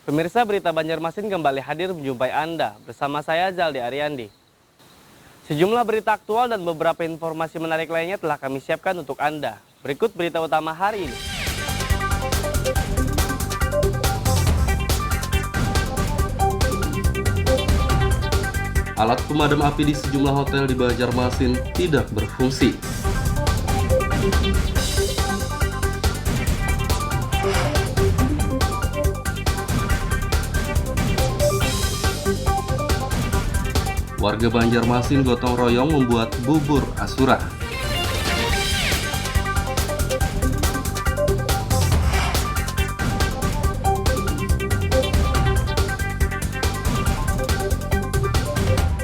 Pemirsa, berita Banjarmasin kembali hadir menjumpai Anda bersama saya Zaldi Ariandi. Sejumlah berita aktual dan beberapa informasi menarik lainnya telah kami siapkan untuk Anda. Berikut berita utama hari ini. Alat pemadam api di sejumlah hotel di Banjarmasin tidak berfungsi. Warga Banjarmasin gotong royong membuat bubur Asura.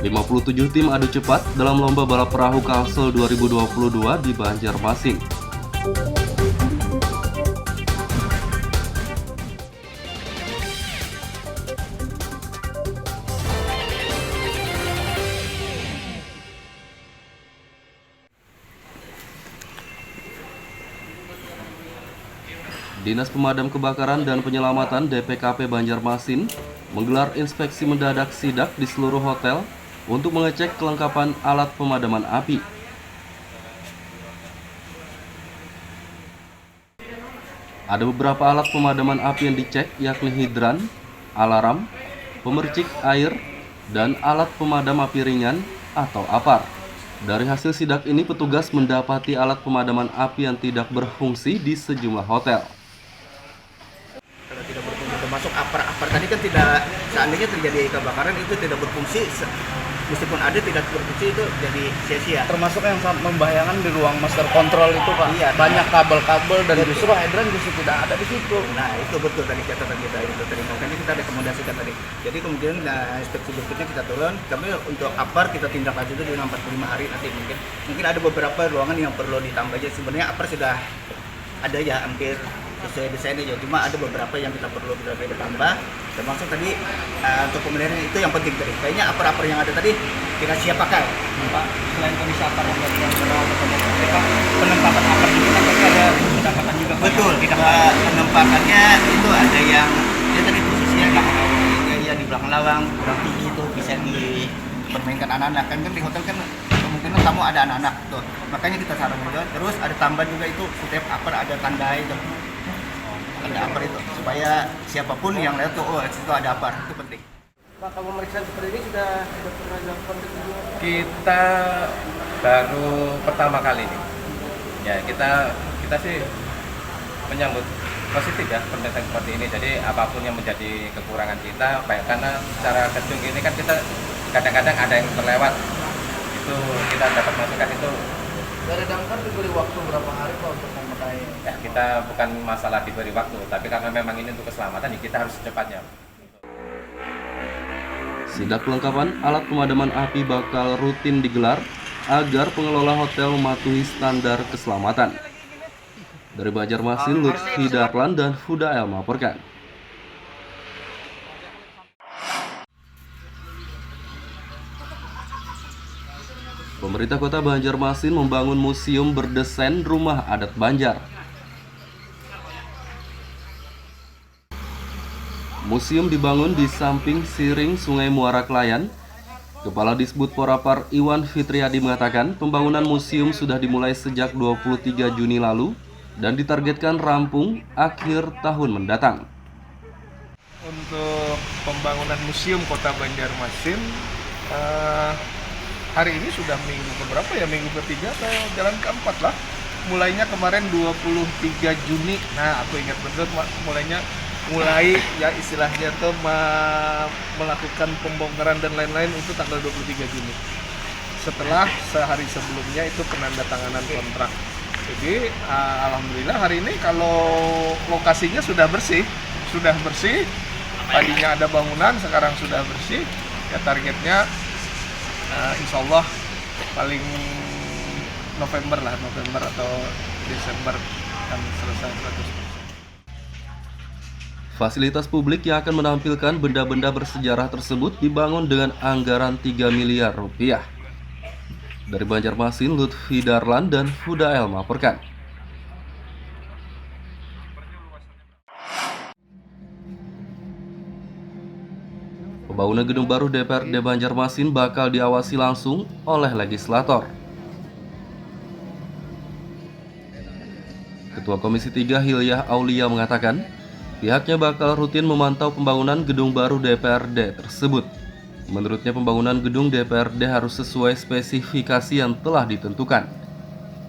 ...57 tim adu cepat dalam lomba balap perahu Kalsel 2022 di Banjarmasin. Dinas Pemadam Kebakaran dan Penyelamatan DPKP Banjarmasin menggelar inspeksi mendadak sidak di seluruh hotel untuk mengecek kelengkapan alat pemadaman api. Ada beberapa alat pemadaman api yang dicek, yakni hidran, alarm, pemercik air, dan alat pemadam api ringan atau APAR. Dari hasil sidak ini, petugas mendapati alat pemadaman api yang tidak berfungsi di sejumlah hotel. Kalau tidak berfungsi, termasuk APAR tadi kan tidak, seandainya terjadi kebakaran itu tidak berfungsi, meskipun ada tidak berfungsi itu jadi sia-sia. Termasuk yang sangat membahayakan di ruang master control itu, Pak. Iya. Banyak kabel-kabel dan justru hidran justru tidak ada di situ. Nah itu betul tadi catatan kita itu tadi, makanya kita rekomendasikan tadi. Jadi kemudian inspeksi berikutnya kita turun, kami untuk APAR kita tindak lanjut itu dengan 45 hari nanti mungkin ada beberapa ruangan yang perlu ditambah aja. Sebenarnya APAR sudah ada ya hampir sesuai desain aja, cuma ada beberapa yang kita perlu tambah, termasuk tadi untuk pemeliharaan itu yang penting tadi. Kayaknya APAR yang ada tadi kita siap pakai. Pak, selain kondisi APAR yang tadi yang sudah penempatan APAR juga kan pasti ada pendapatan juga. Betul, penempatannya itu ada yang ya tadi posisinya ya di belakang lawang kurang tinggi itu bisa dipermainkan anak-anak kan di hotel kan kemungkinan kamu ada anak-anak tuh, makanya kita saran juga. Terus ada tambah juga itu setiap APAR ada tanda itu, ada APAR itu supaya siapapun yang lihat tuh oh itu ada APAR, itu penting. Pak, kalau pemeriksaan seperti ini sudah pernah dilakukan sebelumnya? Kita baru pertama kali ini. Ya, kita sih menyambut positif ya pendataan seperti ini. Jadi apapun yang menjadi kekurangan kita, baik karena secara gedung ini kan kita kadang-kadang ada yang terlewat. Itu kita dapat masukan itu. Dari damkar diberi waktu berapa hari Pak untuk memetai? Ya, kita bukan masalah diberi waktu, tapi karena memang ini untuk keselamatan, ya kita harus secepatnya. Sidak kelengkapan alat pemadaman api bakal rutin digelar agar pengelola hotel mematuhi standar keselamatan. Dari Banjarmasin, Lutfi Darlan dan Fudael melaporkan. Pemerintah Kota Banjarmasin membangun museum berdesain rumah adat Banjar. Museum dibangun di samping siring Sungai Muara Klayan. Kepala Disbud Porapar Iwan Fitriadi mengatakan pembangunan museum sudah dimulai sejak 23 Juni lalu dan ditargetkan rampung akhir tahun mendatang. Untuk pembangunan museum Kota Banjarmasin hari ini sudah minggu keberapa ya, minggu ketiga atau jalan keempat lah. Mulainya kemarin 23 Juni. Nah aku ingat betul mulai ya istilahnya tuh melakukan pembongkaran dan lain-lain itu tanggal 23 Juni. Setelah sehari sebelumnya itu penandatanganan kontrak. Jadi alhamdulillah hari ini kalau lokasinya sudah bersih. Tadinya ada bangunan, sekarang sudah bersih. Ya targetnya insya Allah paling November atau Desember akan selesai 100%. Fasilitas publik yang akan menampilkan benda-benda bersejarah tersebut dibangun dengan anggaran 3 miliar rupiah. Dari Banjarmasin, Lutfi Darlan dan Fudael melaporkan. Pembangunan gedung baru DPRD Banjarmasin bakal diawasi langsung oleh legislator. Ketua Komisi 3 Hilyah Aulia mengatakan, pihaknya bakal rutin memantau pembangunan gedung baru DPRD tersebut. Menurutnya pembangunan gedung DPRD harus sesuai spesifikasi yang telah ditentukan.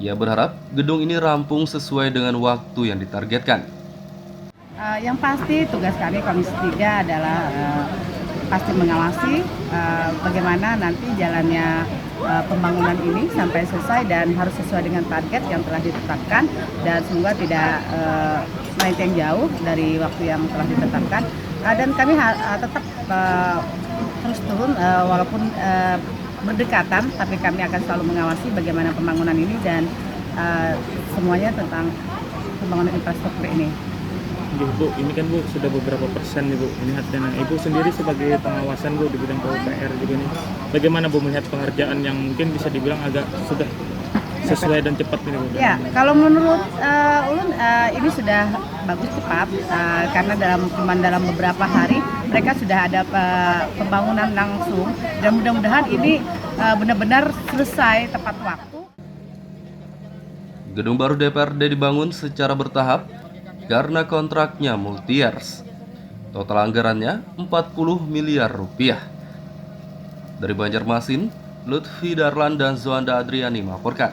Ia berharap gedung ini rampung sesuai dengan waktu yang ditargetkan. Yang pasti tugas kami Komisi 3 adalah pasti mengawasi bagaimana nanti jalannya pembangunan ini sampai selesai dan harus sesuai dengan target yang telah ditetapkan dan semoga tidak melenceng jauh dari waktu yang telah ditetapkan. Dan kami tetap terus turun walaupun berdekatan, tapi kami akan selalu mengawasi bagaimana pembangunan ini dan semuanya tentang pembangunan infrastruktur ini. Bu, ini kan Bu sudah beberapa persen nih Bu, ini hasilnya. Ibu sendiri sebagai pengawasan Bu di bidang PUPR juga nih, bagaimana Bu melihat pengerjaan yang mungkin bisa dibilang agak sudah sesuai dan cepat ini Bu? Ya, kalau menurut Ulun ini sudah bagus cepat karena dalam beberapa hari mereka sudah ada pembangunan langsung dan mudah-mudahan ini benar-benar selesai tepat waktu. Gedung baru DPRD dibangun secara bertahap karena kontraknya multi-years. Total anggarannya 40 miliar rupiah. Dari Banjarmasin, Lutfi Darlan dan Zoanda Adriani melaporkan.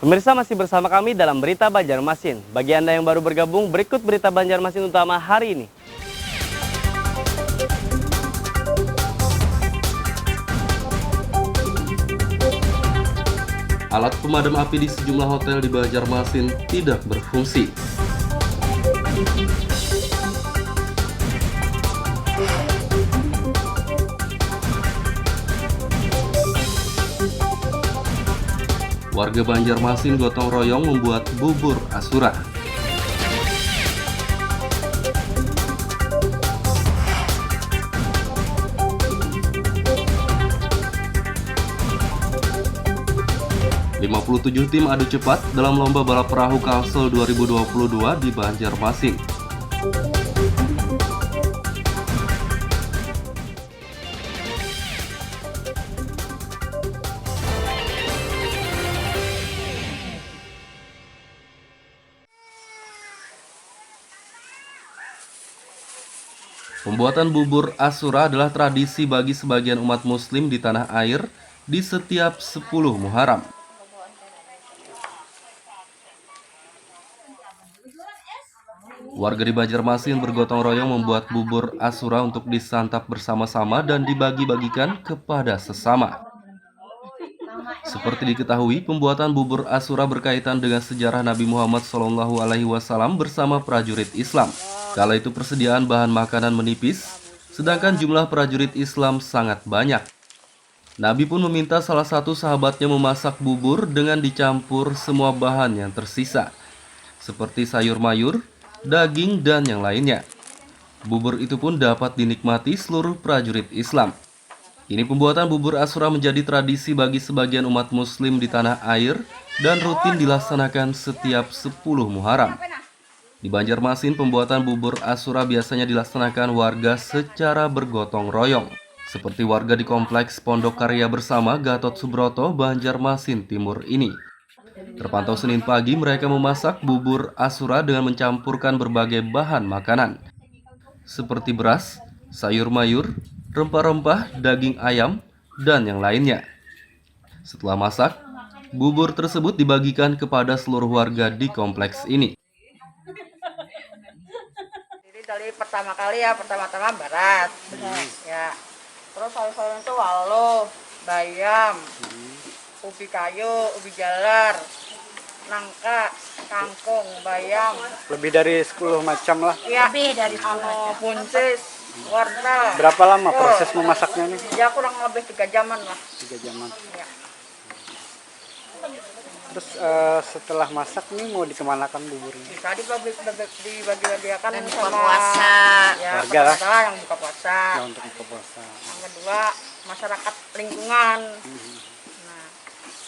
Pemirsa masih bersama kami dalam Berita Banjarmasin. Bagi Anda yang baru bergabung, berikut Berita Banjarmasin utama hari ini. Alat pemadam api di sejumlah hotel di Banjarmasin tidak berfungsi. Warga Banjarmasin gotong royong membuat bubur Asura. ...57 tim adu cepat dalam lomba balap perahu Kalsel 2022 di Banjarmasin. Pembuatan bubur Asura adalah tradisi bagi sebagian umat muslim di tanah air di setiap 10 Muharram. Warga di Banjarmasin bergotong royong membuat bubur Asura untuk disantap bersama-sama dan dibagi-bagikan kepada sesama. Seperti diketahui, pembuatan bubur Asura berkaitan dengan sejarah Nabi Muhammad SAW bersama prajurit Islam. Kala itu persediaan bahan makanan menipis, sedangkan jumlah prajurit Islam sangat banyak. Nabi pun meminta salah satu sahabatnya memasak bubur dengan dicampur semua bahan yang tersisa, seperti sayur mayur, daging, dan yang lainnya. Bubur itu pun dapat dinikmati seluruh prajurit Islam. Kini pembuatan bubur Asura menjadi tradisi bagi sebagian umat muslim di tanah air dan rutin dilaksanakan setiap 10 Muharram. Di Banjarmasin, pembuatan bubur Asura biasanya dilaksanakan warga secara bergotong royong, seperti warga di Kompleks Pondok Karya Bersama Gatot Subroto, Banjarmasin Timur ini. Terpantau Senin pagi mereka memasak bubur Asura dengan mencampurkan berbagai bahan makanan, seperti beras, sayur mayur, rempah-rempah, daging ayam, dan yang lainnya. Setelah masak, bubur tersebut dibagikan kepada seluruh warga di kompleks ini. Jadi dari pertama-tama beras, ya. Terus sayur-sayur itu waluh, bayam, ubi kayu, ubi jalar, nangka, kangkung, bayam. Lebih dari 10 macam lah. Ya, lebih dari 10 buncis, wortel. Berapa lama proses memasaknya nih? Ya kurang lebih 3 jaman lah. 3 jaman. Ya. Terus setelah masak nih mau dikemanakan buburnya? Bisa dibagi-bagikan sama puasa. Ya, warga lah. pertama yang buka puasa. Ya, untuk buka puasa. Yang kedua masyarakat lingkungan.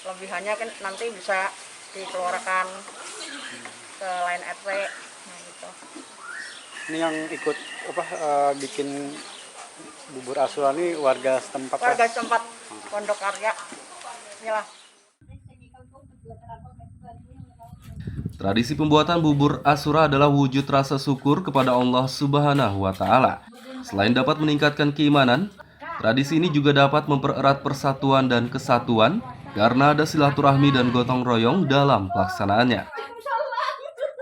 Kelebihannya kan nanti bisa dikeluarkan ke lain RT. Nah, gitu. Ini yang ikut bikin bubur Asura ini warga setempat. Warga setempat Pondok Karya. Inilah. Tradisi pembuatan bubur Asura adalah wujud rasa syukur kepada Allah Subhanahu wa Ta'ala. Selain dapat meningkatkan keimanan, tradisi ini juga dapat mempererat persatuan dan kesatuan karena ada silaturahmi dan gotong royong dalam pelaksanaannya.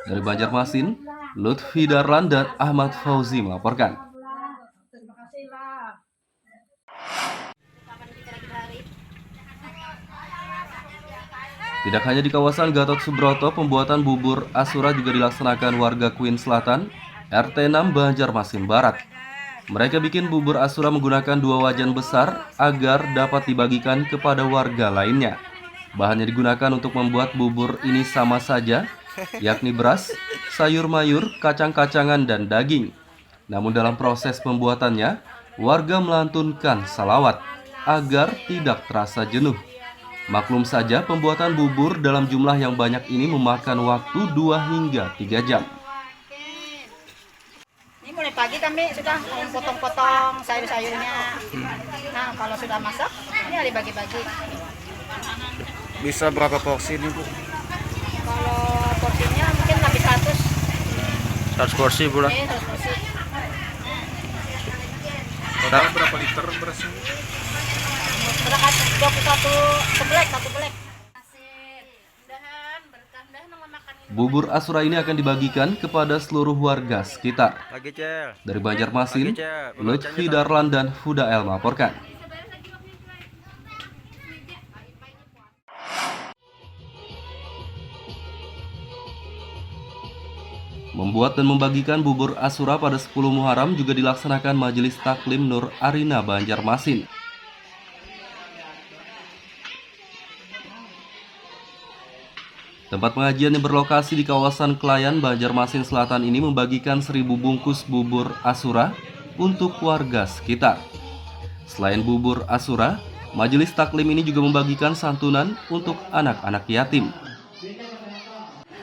Dari Banjarmasin, Lutfi Darlan dan Ahmad Fauzi melaporkan. Tidak hanya di kawasan Gatot Subroto, pembuatan bubur Asura juga dilaksanakan warga Queen Selatan, RT 6 Banjarmasin Barat. Mereka bikin bubur Asura menggunakan 2 wajan besar agar dapat dibagikan kepada warga lainnya. Bahannya digunakan untuk membuat bubur ini sama saja, yakni beras, sayur mayur, kacang-kacangan, dan daging. Namun dalam proses pembuatannya, warga melantunkan salawat agar tidak terasa jenuh. Maklum saja pembuatan bubur dalam jumlah yang banyak ini memakan waktu 2 hingga 3 jam. Ini mulai pagi kami sudah potong-potong sayur-sayurnya. Nah, kalau sudah masak, ini ada bagi-bagi. Bisa berapa porsi ini, Bu? Kalau porsinya mungkin lebih 100. 100 porsi, Bu lah. 100 porsi. Total berapa liter beras ini? Berangkat 21 sebelek, 1 belek. Bubur Asura ini akan dibagikan kepada seluruh warga sekitar. Dari Banjarmasin, Lutfi Darlan dan Hudael melaporkan. Membuat dan membagikan bubur Asura pada 10 Muharram juga dilaksanakan Majelis Taklim Nur Arina Banjarmasin. Tempat pengajian yang berlokasi di kawasan Kelayan, Banjarmasin Selatan ini membagikan 1000 bungkus bubur Asura untuk warga sekitar. Selain bubur Asura, Majelis Taklim ini juga membagikan santunan untuk anak-anak yatim.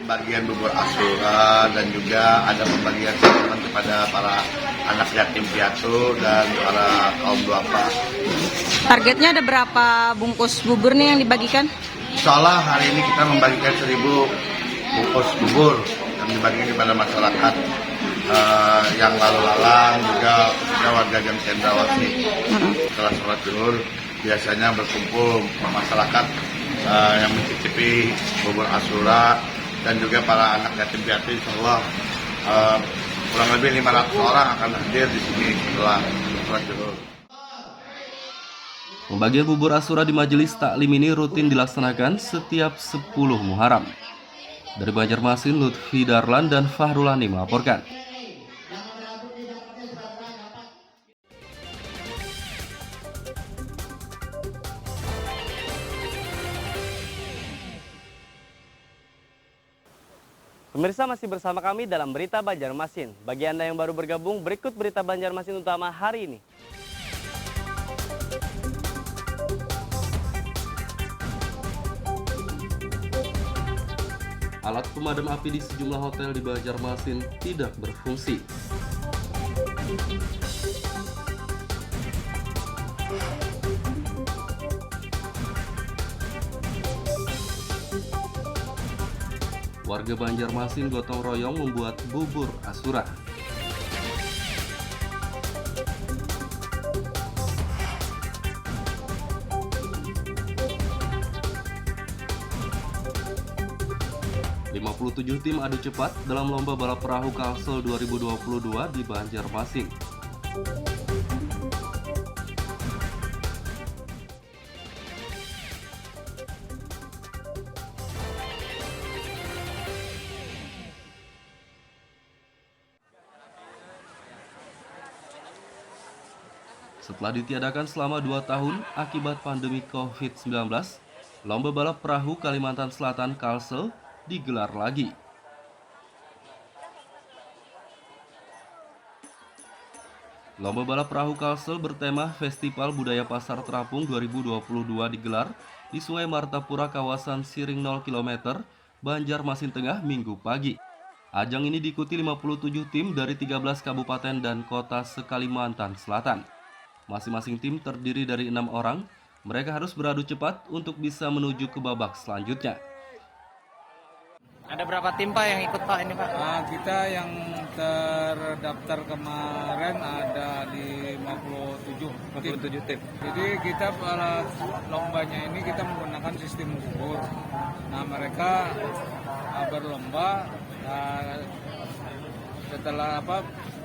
Pembagian bubur Asura dan juga ada pembagian santunan kepada para anak yatim piatu dan para kaum duafa. Targetnya ada berapa bungkus bubur nih yang dibagikan? Insyaallah hari ini kita membagikan 1000 bungkus bubur yang dibagikan kepada masyarakat yang lalu lalang, juga warga Jam Cendrawasih. Setelah sholat zuhur biasanya berkumpul masyarakat yang mencicipi bubur Asura dan juga para anak yatim piatu. Insyaallah kurang lebih 500 orang akan hadir di sini setelah sholat zuhur. Pembagian bubur Asura di Majelis Taklim ini rutin dilaksanakan setiap 10 Muharram. Dari Banjarmasin, Lutfi Darlan dan Fahrulani melaporkan. Pemirsa masih bersama kami dalam Berita Banjarmasin. Bagi Anda yang baru bergabung, berikut Berita Banjarmasin utama hari ini. Alat pemadam api di sejumlah hotel di Banjarmasin tidak berfungsi. Warga Banjarmasin gotong royong membuat bubur Asura. Tujuh tim adu cepat dalam lomba balap perahu Kalsel 2022 di Banjarmasin. Setelah ditiadakan selama 2 tahun akibat pandemi COVID-19, lomba balap perahu Kalimantan Selatan Kalsel digelar lagi. Lomba balap perahu Kalsel bertema Festival Budaya Pasar Terapung 2022 digelar di Sungai Martapura kawasan Siring 0 km, Banjarmasin Tengah Minggu pagi. Ajang ini diikuti 57 tim dari 13 kabupaten dan kota se-Kalimantan Selatan. Masing-masing tim terdiri dari 6 orang. Mereka harus beradu cepat untuk bisa menuju ke babak selanjutnya. Ada berapa tim Pak yang ikut Pak ini Pak? Kita yang terdaftar kemarin ada di 57 tim. Jadi kita pada lombanya ini kita menggunakan sistem gugur. Nah mereka berlomba setelah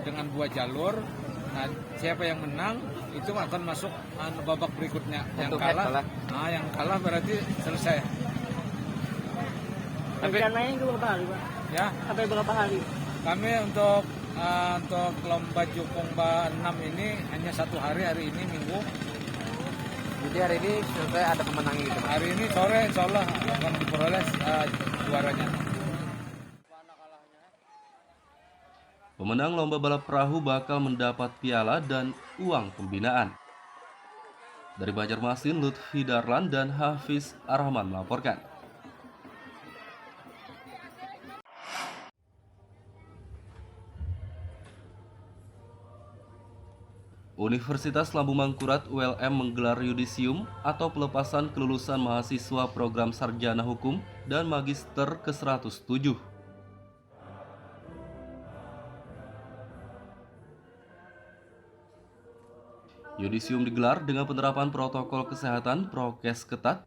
dengan 2 jalur. Nah siapa yang menang itu akan masuk babak berikutnya. Yang kalah berarti selesai. Rencananya berapa hari Pak? Ya. Sampai berapa hari? Kami untuk lomba Jukungba 6 ini hanya 1 hari ini Minggu. Jadi hari ini selesai ada pemenang gitu. Hari ini sore insya Allah akan diperoleh juaranya. Pemenang lomba balap perahu bakal mendapat piala dan uang pembinaan. Dari Banjarmasin, Lutfi Darlan dan Hafiz Arrahman melaporkan. Universitas Lambung Mangkurat ULM menggelar yudisium atau pelepasan kelulusan mahasiswa program sarjana hukum dan magister ke-107. Yudisium digelar dengan penerapan protokol kesehatan prokes ketat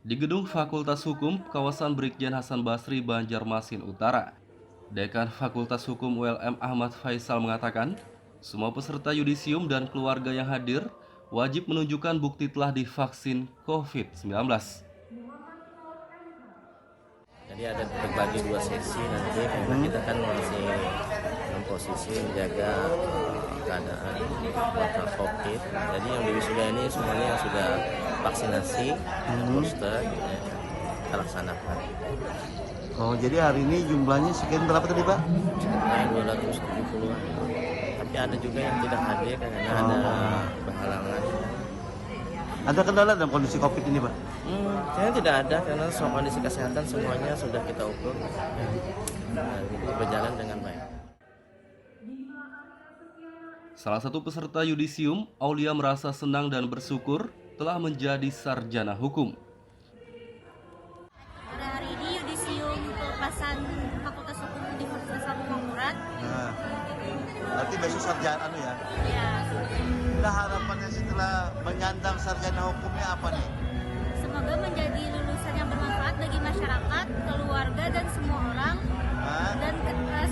di gedung Fakultas Hukum kawasan Brigjen Hasan Basri, Banjarmasin Utara. Dekan Fakultas Hukum ULM Ahmad Faisal mengatakan, semua peserta yudisium dan keluarga yang hadir wajib menunjukkan bukti telah divaksin COVID-19. Jadi ada terbagi 2 sesi nanti, karena kita kan masih dalam posisi menjaga keadaan kontra COVID. Jadi yang di wisuda ini semuanya yang sudah vaksinasi, booster, kita laksanakan. Oh, jadi hari ini jumlahnya sekian berapa tadi Pak? Sekitar 270-an. Tapi ada juga yang tidak hadir karena ada berhalangan. Ada kendala dalam kondisi COVID ini Pak? Kayaknya tidak ada karena semua kondisi kesehatan semuanya sudah kita ukur. Berjalan dengan baik. Salah satu peserta yudisium, Aulia merasa senang dan bersyukur telah menjadi sarjana hukum. Pada hari ini yudisium pelepasan Fakultas Hukum Universitas Lambung Mangkurat. Nah, berarti besok sarjana ya? Iya. Nah, harapannya setelah menyandang sarjana hukumnya apa nih? Semoga menjadi lulusan yang bermanfaat bagi masyarakat, keluarga dan semua orang. Dan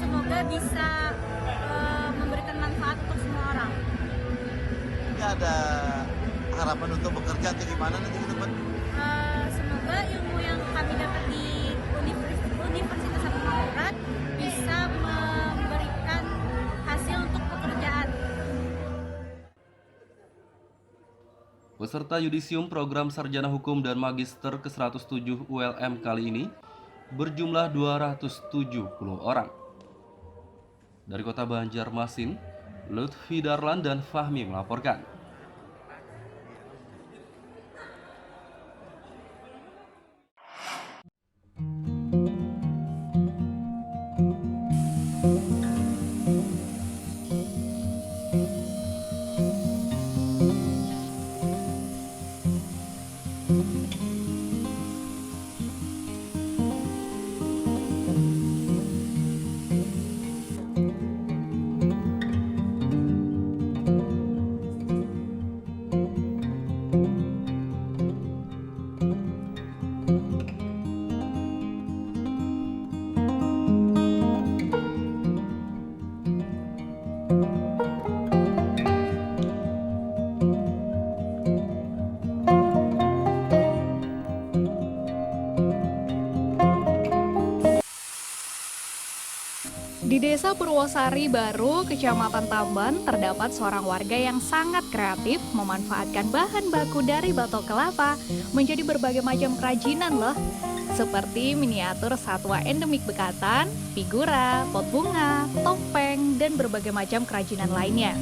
semoga bisa memberikan manfaat untuk semua orang. Ini ada harapan untuk bekerja atau gimana nanti ke depan? Semoga ilmu yang kami dapat di Universitas Lambung Mangkurat bisa memberikan hasil untuk pekerjaan. Peserta yudisium program sarjana hukum dan magister ke-107 ULM kali ini berjumlah 270 orang. Dari kota Banjarmasin, Lutfi Darlan dan Fahmi melaporkan. Di Desa Purwosari Baru, Kecamatan Tamban, terdapat seorang warga yang sangat kreatif memanfaatkan bahan baku dari batok kelapa menjadi berbagai macam kerajinan loh. Seperti miniatur satwa endemik Bekatan, figura, pot bunga, topeng, dan berbagai macam kerajinan lainnya.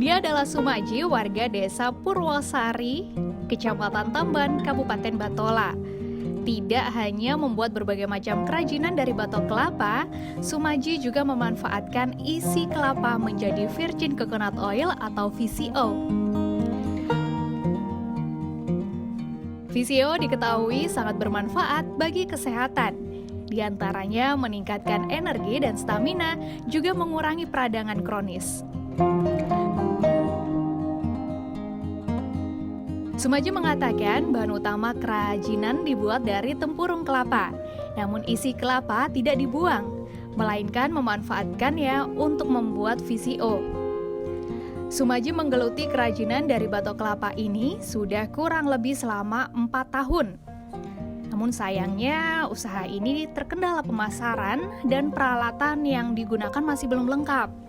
Dia adalah Sumaji, warga desa Purwosari, Kecamatan Tamban, Kabupaten Batola. Tidak hanya membuat berbagai macam kerajinan dari batok kelapa, Sumaji juga memanfaatkan isi kelapa menjadi virgin coconut oil atau VCO. VCO diketahui sangat bermanfaat bagi kesehatan. Di antaranya meningkatkan energi dan stamina, juga mengurangi peradangan kronis. Sumaji mengatakan bahan utama kerajinan dibuat dari tempurung kelapa, namun isi kelapa tidak dibuang, melainkan memanfaatkannya untuk membuat VCO. Sumaji menggeluti kerajinan dari batok kelapa ini sudah kurang lebih selama 4 tahun. Namun sayangnya usaha ini terkendala pemasaran dan peralatan yang digunakan masih belum lengkap.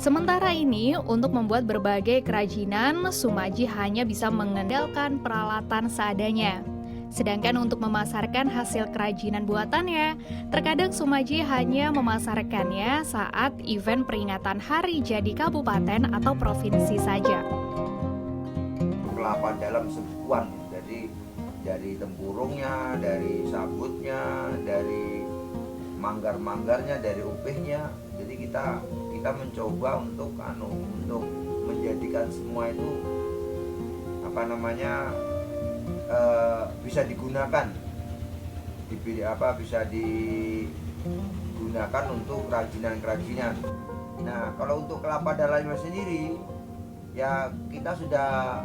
Sementara ini, untuk membuat berbagai kerajinan, Sumaji hanya bisa mengandalkan peralatan seadanya. Sedangkan untuk memasarkan hasil kerajinan buatannya, terkadang Sumaji hanya memasarkannya saat event peringatan hari jadi kabupaten atau provinsi saja. Kelapa dalam sebuah, jadi dari tempurungnya, dari sabutnya, dari manggar-manggarnya, dari upihnya. Jadi kita mencoba untuk menjadikan semua itu bisa digunakan, bisa digunakan untuk kerajinan-kerajinan. Nah, kalau untuk kelapa dalamnya sendiri, ya kita sudah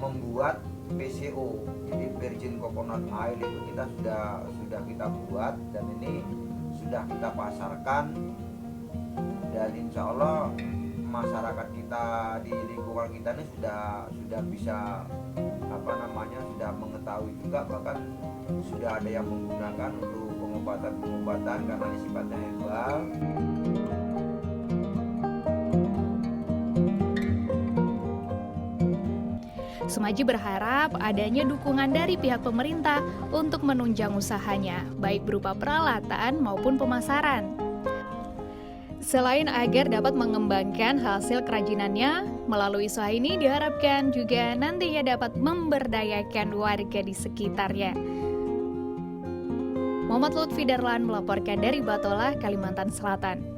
membuat VCO, jadi virgin coconut oil itu kita sudah kita buat dan ini sudah kita pasarkan. Dan insya Allah masyarakat kita di lingkungan kita ini sudah bisa sudah mengetahui juga, bahkan sudah ada yang menggunakan untuk pengobatan karena ini sifatnya herbal. Sumaji berharap adanya dukungan dari pihak pemerintah untuk menunjang usahanya, baik berupa peralatan maupun pemasaran. Selain agar dapat mengembangkan hasil kerajinannya, melalui usaha ini diharapkan juga nantinya dapat memberdayakan warga di sekitarnya. Muhammad Lutfi Darlan melaporkan dari Batola, Kalimantan Selatan.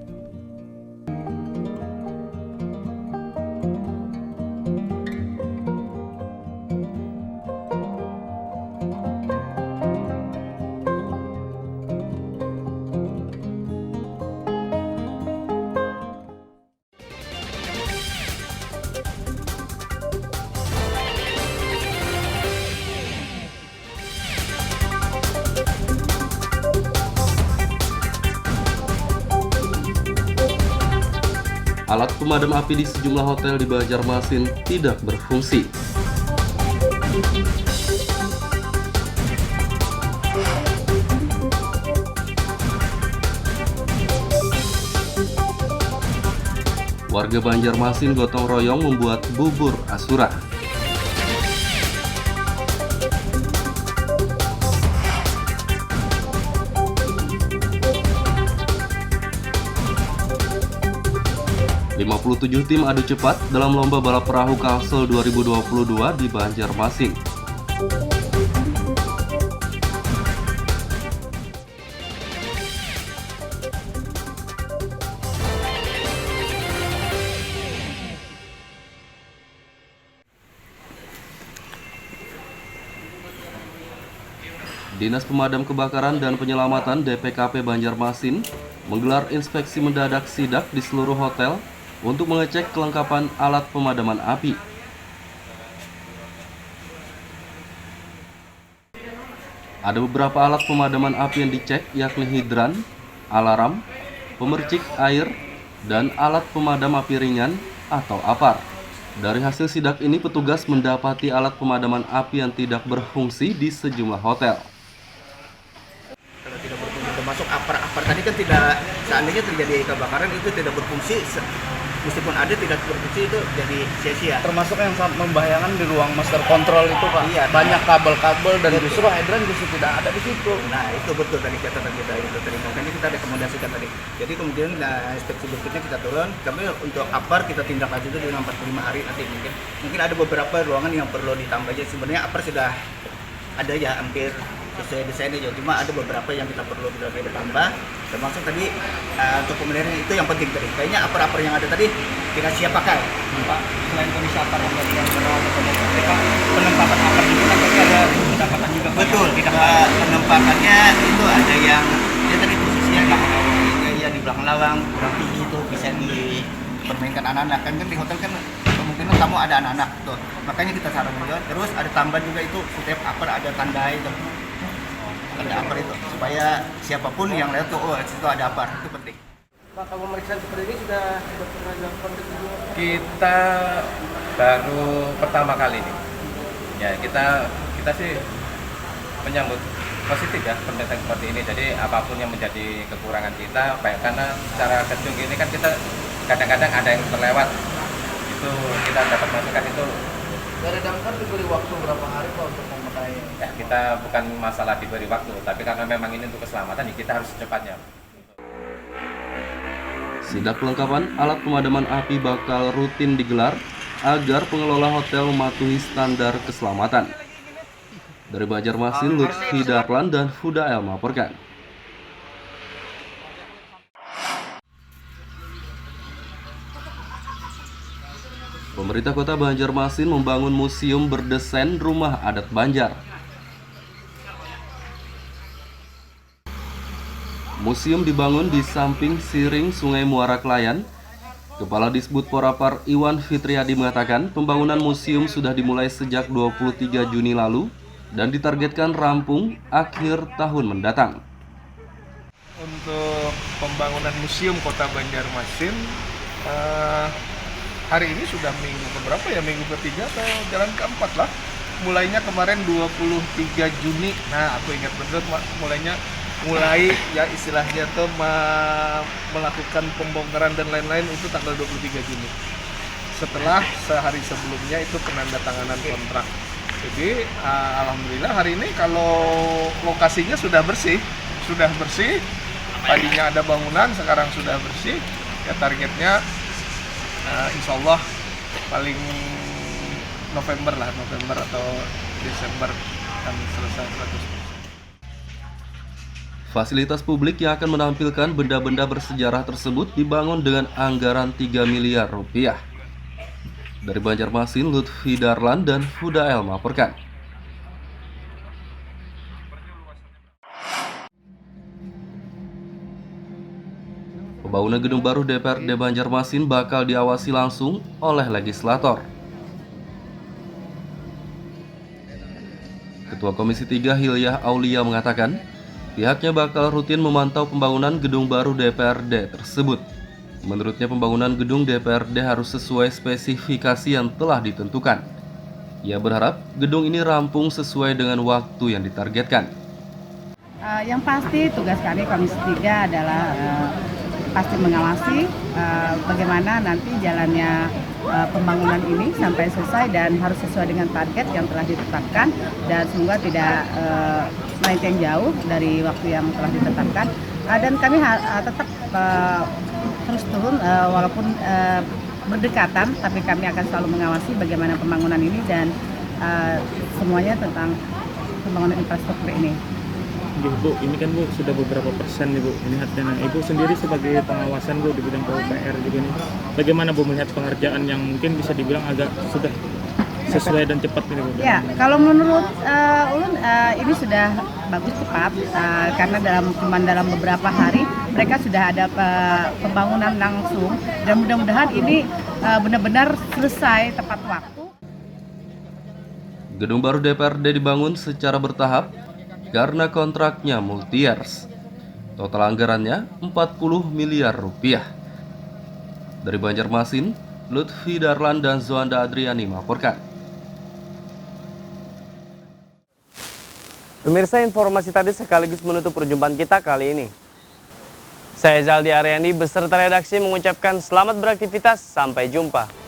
Alat pemadam api di sejumlah hotel di Banjarmasin tidak berfungsi. Warga Banjarmasin gotong royong membuat bubur Asura. ...57 tim adu cepat dalam lomba balap perahu Kalsel 2022 di Banjarmasin. Dinas Pemadam Kebakaran dan Penyelamatan DPKP Banjarmasin menggelar inspeksi mendadak sidak di seluruh hotel untuk mengecek kelengkapan alat pemadaman api. Ada beberapa alat pemadaman api yang dicek, yakni hidran, alarm, pemercik air, dan alat pemadam api ringan atau APAR. Dari hasil sidak ini, petugas mendapati alat pemadaman api yang tidak berfungsi di sejumlah hotel. Kalau tidak berfungsi, termasuk APAR tadi kan tidak, seandainya terjadi kebakaran itu tidak berfungsi, meskipun ada tidak terproduksi itu jadi sia-sia. Termasuk yang sangat membahayakan di ruang master control itu Pak. Iya, Banyak kabel-kabel dan justru hidran justru tidak ada di situ. Nah itu betul tadi catatan kita itu tadi, makanya kita rekomendasikan tadi. Jadi kemudian inspeksi berikutnya kita turun, kami untuk APAR kita tindak lanjut itu dengan 45 hari nanti mungkin ada beberapa ruangan yang perlu ditambah aja. Sebenarnya APAR sudah ada ya hampir sesuai desainnya, cuma ada beberapa yang kita perlu tambah, termasuk tadi untuk pemeliharaan itu yang penting tadi. Kayaknya apar-apar yang ada tadi kita siap pakai. Pak, selain kondisi apar yang merawat mereka, penempatan apar juga kan pasti ada pendapatan juga. Betul, penempatannya itu ada yang dia tadi posisinya ya di belakang lawang, kurang tinggi itu bisa dipermainkan anak-anak kan di hotel kan kemungkinan kamu ada anak-anak tuh, makanya kita saran juga. Terus ada tambahan juga itu setiap apar ada tanda itu. Ada apar itu supaya siapapun yang lihat tuh oh situ ada apar, itu penting. Pak, kalau pemeriksaan seperti ini sudah pernah dilakukan sebelumnya? Kita baru pertama kali ini. Ya, kita sih menyambut positif ya pendekatan seperti ini. Jadi apapun yang menjadi kekurangan kita, baik karena secara gedung ini kan kita kadang-kadang ada yang terlewat. Itu kita dapat masukan itu. Dari damkar diberi waktu berapa hari Pak untuk memenuhi? Ya, kita bukan masalah diberi waktu, tapi karena memang ini untuk keselamatan, ya kita harus secepatnya. Sidak kelengkapan alat pemadaman api bakal rutin digelar agar pengelola hotel mematuhi standar keselamatan. Dari Banjarmasin, Lutfi Darlan dan Fudael melaporkan. Pemerintah Kota Banjarmasin membangun museum berdesain rumah adat Banjar. Museum dibangun di samping siring Sungai Muara Klayan. Kepala Disbud Porapar Iwan Fitriadi mengatakan pembangunan museum sudah dimulai sejak 23 Juni lalu dan ditargetkan rampung akhir tahun mendatang. Untuk pembangunan museum Kota Banjarmasin, hari ini sudah minggu keberapa ya, minggu ketiga atau jalan keempat lah. Mulainya kemarin 23 Juni, nah aku ingat betul mulai ya istilahnya tuh melakukan pembongkaran dan lain-lain itu tanggal 23 Juni. Setelah sehari sebelumnya itu penandatanganan kontrak. Jadi alhamdulillah hari ini kalau lokasinya sudah bersih. Tadinya ada bangunan, sekarang sudah bersih. Ya targetnya insya Allah paling November atau Desember akan selesai 100%. Fasilitas publik yang akan menampilkan benda-benda bersejarah tersebut dibangun dengan anggaran 3 miliar rupiah. Dari Banjarmasin, Lutfi Darlan dan Fudael melaporkan. Pembangunan gedung baru DPRD Banjarmasin bakal diawasi langsung oleh legislator. Ketua Komisi 3 Hilyah Aulia mengatakan, pihaknya bakal rutin memantau pembangunan gedung baru DPRD tersebut. Menurutnya pembangunan gedung DPRD harus sesuai spesifikasi yang telah ditentukan. Ia berharap gedung ini rampung sesuai dengan waktu yang ditargetkan. Yang pasti tugas kami Komisi 3 adalah pasti mengawasi bagaimana nanti jalannya pembangunan ini sampai selesai dan harus sesuai dengan target yang telah ditetapkan dan semoga tidak melenceng jauh dari waktu yang telah ditetapkan. Dan kami tetap terus turun walaupun berdekatan, tapi kami akan selalu mengawasi bagaimana pembangunan ini dan semuanya tentang pembangunan infrastruktur ini. Bu, ini kan Bu sudah beberapa persen nih Bu, ini artinya Ibu sendiri sebagai pengawasan Bu di bidang PUPR juga nih, bagaimana Bu melihat pengerjaan yang mungkin bisa dibilang agak sudah sesuai dan cepat ini Bu? Ya, kalau menurut Ulun ini sudah bagus cepat karena dalam beberapa hari mereka sudah ada pembangunan langsung dan mudah-mudahan ini benar-benar selesai tepat waktu. Gedung baru DPRD dibangun secara bertahap karena kontraknya multi-years. Total anggarannya 40 miliar rupiah. Dari Banjarmasin, Lutfi Darlan dan Zoanda Adriani melaporkan. Pemirsa, informasi tadi sekaligus menutup perjumpaan kita kali ini. Saya Zaldi Aryandi beserta redaksi mengucapkan selamat beraktivitas, sampai jumpa.